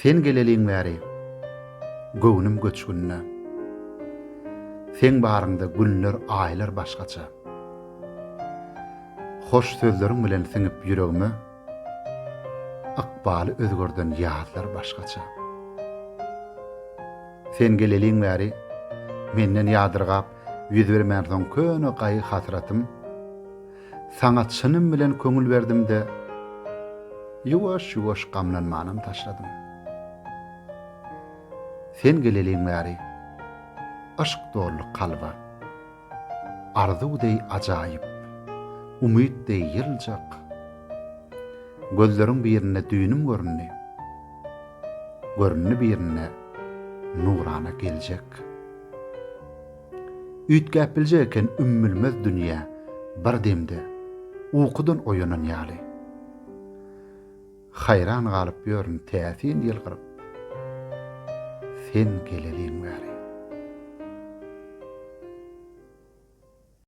Sen geleliň bäri, göwnüm göçgünne. Sen barynda günler, aýlar başgaça. Hoş sözleriň bilen siňip ýüregime, akbaly özgörden ýazlar başgaça. Sen geleliň bäri, menden ýadyrgap, ýüz bermän köne gaýy hatyratym, saňa çynym bilen köňül berdim-de, ýuwaş-ýuwaş gamlanmanam taşladym. Sen geleliň bäri, aşk dolu kalba, arzuwdey ajaýyp, umytdey ýyljak, gözleriň birine düýnüm görünni, görünni birine nurana geljek. Üýtgäp biljeken ümmülmez dünýä bir demde uqudan oýanan ýaly. Hayran galyp ýörün täsin ýylgyryp, sen geleliň bäri.